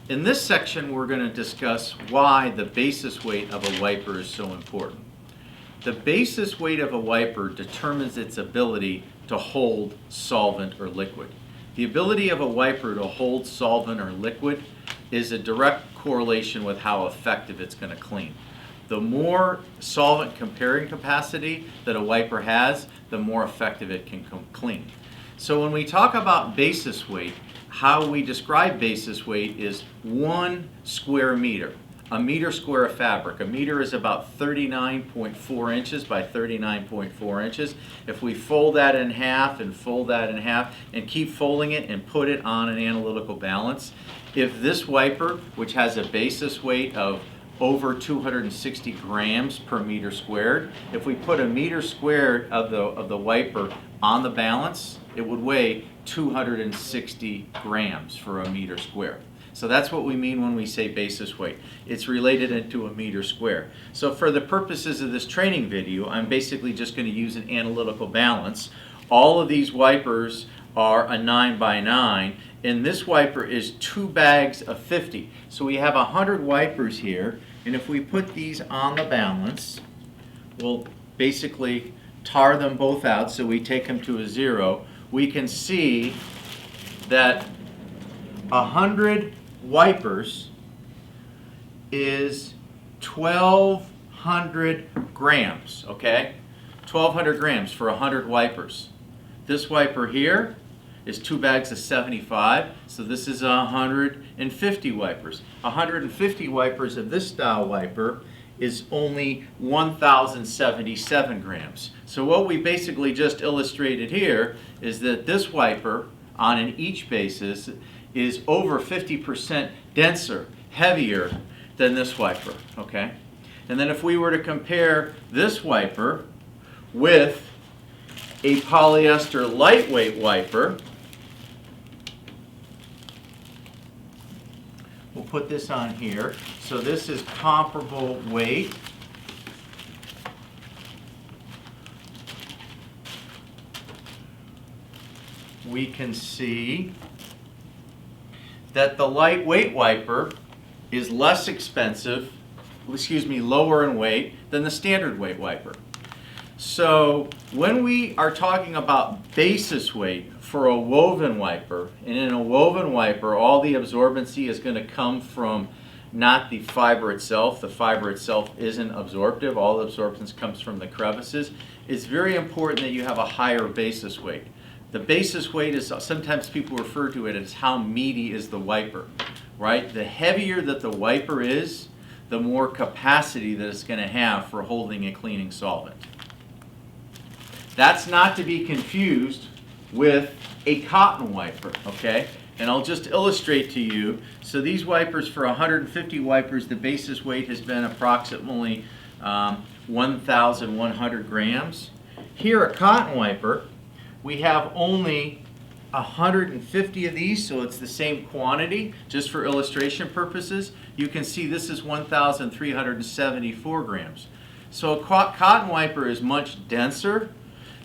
In this section, we're going to discuss why the basis weight of a wiper is so important. The basis weight of a wiper determines its ability to hold solvent or liquid. The ability of a wiper to hold solvent or liquid is a direct correlation with how effective it's going to clean. The more solvent carrying capacity that a wiper has, the more effective it can clean. So when we talk about basis weight, how we describe basis weight is 1 square meter. A meter square of fabric. A meter is about 39.4 inches by 39.4 inches. If we fold that in half and fold that in half and keep folding it and put it on an analytical balance, if this wiper, which has a basis weight of over 260 grams per meter squared, if we put a meter squared of the wiper on the balance, it would weigh 260 grams for a meter square. So that's what we mean when we say basis weight. It's related into a meter square. So for the purposes of this training video, I'm basically just going to use an analytical balance. All of these wipers are a 9 by 9, and this wiper is 2 bags of 50. So we have 100 wipers here, and if we put these on the balance, we'll basically tar them both out, so we take them to a 0. We can see that 100 wipers is 1,200 grams, okay? 1,200 grams for 100 wipers. This wiper here is 2 bags of 75, so this is 150 wipers. 150 wipers of this style wiper is only 1,077 grams. So what we basically just illustrated here is that this wiper, on an each basis, is over 50% denser, heavier than this wiper, okay? And then if we were to compare this wiper with a polyester lightweight wiper, we'll put this on here. So this is comparable weight. We can see that the lightweight wiper is less expensive, lower in weight than the standard weight wiper. So when we are talking about basis weight for a woven wiper, and in a woven wiper, all the absorbency is going to come from not the fiber itself. The fiber itself isn't absorptive. All the absorption comes from the crevices. It's very important that you have a higher basis weight. The basis weight is, sometimes people refer to it as how meaty is the wiper, right? The heavier that the wiper is, the more capacity that it's going to have for holding a cleaning solvent. That's not to be confused with a cotton wiper, okay? And I'll just illustrate to you. So these wipers, for 150 wipers, the basis weight has been approximately 1,100 grams. Here, a cotton wiper, we have only 150 of these, so it's the same quantity. Just for illustration purposes, you can see this is 1,374 grams. So a cotton wiper is much denser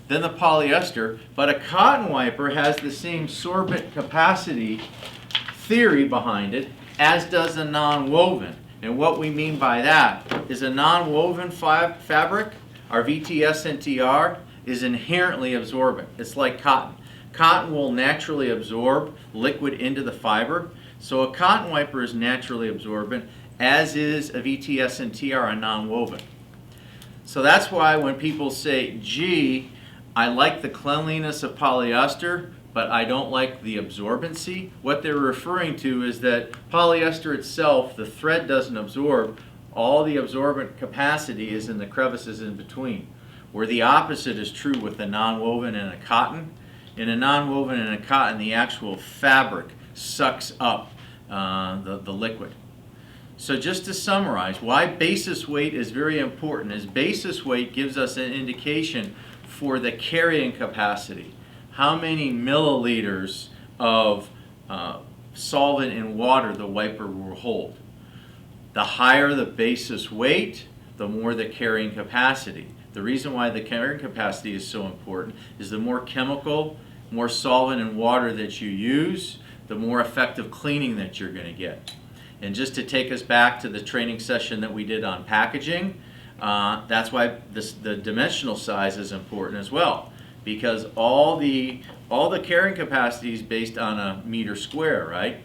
than the polyester, but a cotton wiper has the same sorbent capacity theory behind it as does a non-woven. And what we mean by that is a non-woven fabric, our VTS-NTR, is inherently absorbent. It's like cotton. Cotton will naturally absorb liquid into the fiber, so a cotton wiper is naturally absorbent, as is a VTS-NTR, a non-woven. So that's why when people say, gee, I like the cleanliness of polyester, but I don't like the absorbency, what they're referring to is that polyester itself, the thread doesn't absorb. All the absorbent capacity is in the crevices in between, where the opposite is true with a non-woven and a cotton. In a non-woven and a cotton, the actual fabric sucks up the liquid. So just to summarize, why basis weight is very important is basis weight gives us an indication for the carrying capacity. How many milliliters of solvent in water the wiper will hold. The higher the basis weight, the more the carrying capacity. The reason why the carrying capacity is so important is the more chemical, more solvent and water that you use, the more effective cleaning that you're going to get. And just to take us back to the training session that we did on packaging, that's why the dimensional size is important as well, because all the carrying capacity is based on a meter square, right?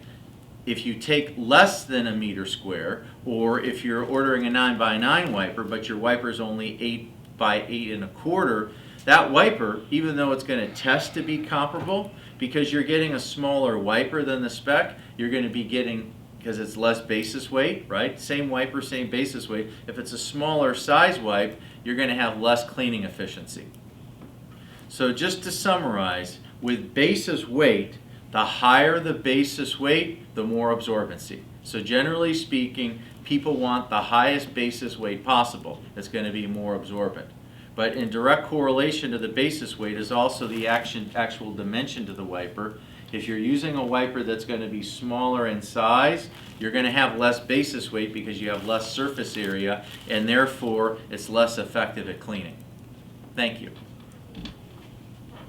If you take less than a meter square, or if you're ordering a 9x9 wiper, but your wiper is only 8x8.25, that wiper, even though it's going to test to be comparable, because you're getting a smaller wiper than the spec, you're going to be getting, because it's less basis weight, right? Same wiper, same basis weight. If it's a smaller size wipe, you're going to have less cleaning efficiency. So just to summarize, with basis weight, the higher the basis weight, the more absorbency. So generally speaking, people want the highest basis weight possible. It's going to be more absorbent. But in direct correlation to the basis weight is also the actual dimension to the wiper. If you're using a wiper that's going to be smaller in size, you're going to have less basis weight because you have less surface area, and therefore it's less effective at cleaning. Thank you.